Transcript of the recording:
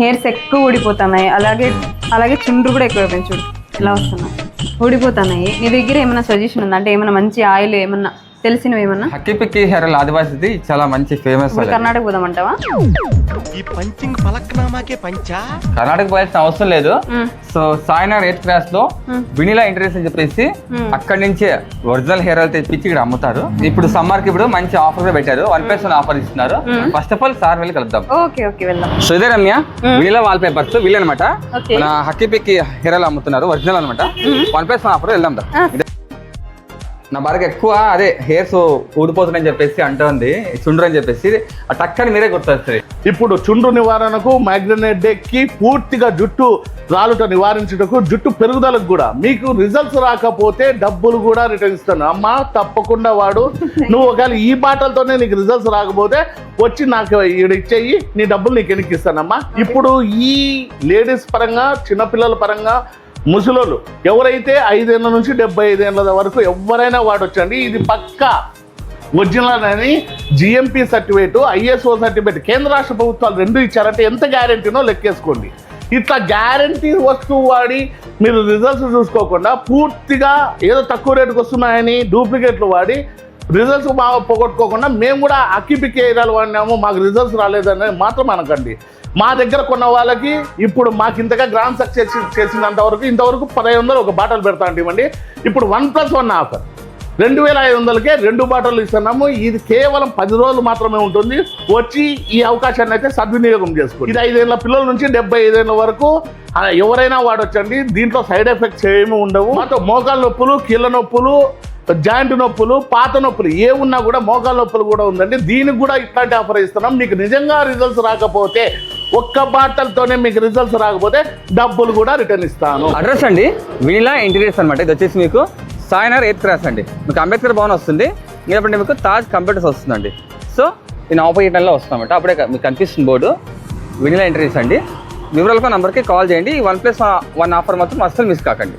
Hairs ఎక్కువ ఊడిపోతున్నాయి, అలాగే చుండ్రు కూడా ఎక్కువ చూడు ఎలా వస్తున్నాయి, ఊడిపోతున్నాయి. నీ దగ్గర ఏమైనా సజెషన్ ఉందా? అంటే ఏమైనా మంచి ఆయిల్ ఏమన్నా తెలిసినవి ఏమన్నా? హక్కీ పిక్కీ హెయిర్ ఆయిల్ ఆదివాసిది చాలా మంచి ఫేమస్. కర్ణాటక పోదామంటావా? ఈ పంచింగ్ పలక్నామాకే పంచా. కర్ణాటక పోయాల్సిన అవసరం లేదు. సో సాయినగర్ 8th క్లాస్ లో వినిలా ఇంటర్వ్యూస్ అని చెప్పేసి అక్కడి నుంచే ఒరిజినల్ హెయిర్ ఆయిల్ తెప్పించి ఇక్కడ అమ్ముతారు. ఇప్పుడు సమ్మర్ కి ఇప్పుడు మంచి ఆఫర్ కూడా పెట్టారు, 1+1 ఆఫర్ ఇస్తున్నారు. ఫస్ట్ ఆఫ్ ఆల్ సార్ వెళ్ళి కలుద్దాం. ఓకే వెళ్దాం. సో ఇదే రమ్య వినిలా వాల్ పేపర్స్ వీళ్ళు అనమాట, మన హక్కీ పిక్కీ హెయిర్ ఆయిల్ అమ్ముతున్నారు ఒరిజినల్ అనమాట. 1+1 ఆఫర్ వెళ్దాం. నా భార్యకి ఎక్కువ అదే హెయిర్స్ ఊడిపోతుందని చెప్పేసి అంటుంది, చుండ్రు అని చెప్పేసి ఆ టక్కని మీరే గుర్తొస్తుంది. ఇప్పుడు చుండ్రు నివారణకు మైగ్రేనేట్ కి పూర్తిగా జుట్టు రాలుట నివారించుటకు జుట్టు పెరుగుదలకు కూడా మీకు రిజల్ట్స్ రాకపోతే డబ్బులు కూడా రిటర్న్ ఇస్తాను. అమ్మా తప్పకుండా వాడు. నువ్వు ఒకవేళ ఈ బాటలతోనే నీకు రిజల్ట్స్ రాకపోతే వచ్చి నాకు ఇచ్చేయి, నీ డబ్బులు నీకు వెనక్కి ఇస్తానమ్మా. ఇప్పుడు ఈ లేడీస్ పరంగా, చిన్నపిల్లల పరంగా, ముసలోళ్ళు ఎవరైతే 5 ఏళ్ళ నుంచి 75 ఏళ్ళ వరకు ఎవరైనా వాడొచ్చండి. ఇది పక్కా ఒరిజినల్ అని జిఎంపి సర్టిఫికేట్, ఐఎస్ఓ సర్టిఫికేట్ కేంద్ర రాష్ట్ర ప్రభుత్వాలు 2 ఇచ్చారంటే ఎంత గ్యారంటీనో లెక్కేసుకోండి. ఇట్లా గ్యారంటీ వస్తువు వాడి మీరు రిజల్ట్స్ చూసుకోకుండా పూర్తిగా ఏదో తక్కువ రేటుకు వస్తున్నాయని డూప్లికేట్లు వాడి రిజల్ట్స్ బాగా పోగొట్టుకోకుండా మేము కూడా అక్కి పిక్కి ఏరియాలు వాడినాము మాకు రిజల్ట్స్ రాలేదని మాత్రం అనకండి. మా దగ్గర కొన్న వాళ్ళకి ఇప్పుడు మాకు ఇంతగా గ్రాండ్ సక్సెస్ చేసినంత వరకు ఇంతవరకు 1500 ఒక బాటలు పెడతా ఉంటామండి. ఇప్పుడు 1+1 ఆఫర్ 2500కే 2 బాటలు ఇస్తున్నాము. ఇది కేవలం 10 రోజులు మాత్రమే ఉంటుంది. వచ్చి ఈ అవకాశాన్ని అయితే సద్వినియోగం చేసుకోండి. ఇది 5 ఏళ్ళ పిల్లల నుంచి 75 ఏళ్ళ వరకు ఎవరైనా వాడొచ్చండి. దీంట్లో సైడ్ ఎఫెక్ట్స్ ఏమీ ఉండవు. మాతో మోకాళ్ళ నొప్పులు, కీళ్ళ నొప్పులు, జాయింట్ నొప్పులు, పాత నొప్పులు ఏ ఉన్నా కూడా మోకాళ్ళ నొప్పులు కూడా ఉందండి. దీనికి కూడా ఇట్లాంటి ఆఫర్ ఇస్తున్నాం. మీకు నిజంగా రిజల్ట్స్ రాకపోతే ఒక్క బాటలతోనే మీకు రిజల్ట్స్ రాకపోతే డబ్బులు కూడా రిటర్న్ ఇస్తాను. అడ్రస్ అండి వినిలా ఇంటీరియర్స్ అనమాట. ఇది వచ్చేసి మీకు సాయినగర్ 8th క్లాస్ అండి. మీకు అంబేద్కర్ భవన్ వస్తుంది, లేదంటే మీకు తాజ్ కంప్యూటర్స్ వస్తుందండి. సో నేను ఆపోజిట్ లో వస్తామంట, అప్పుడే మీకు కనిపిస్తుంది బోర్డు వినిలా ఇంటీరియర్స్ అండి. వివరాలకు నంబర్కి కాల్ చేయండి. 1+1 ఆఫర్ మాత్రం అస్సలు మిస్ కాకండి.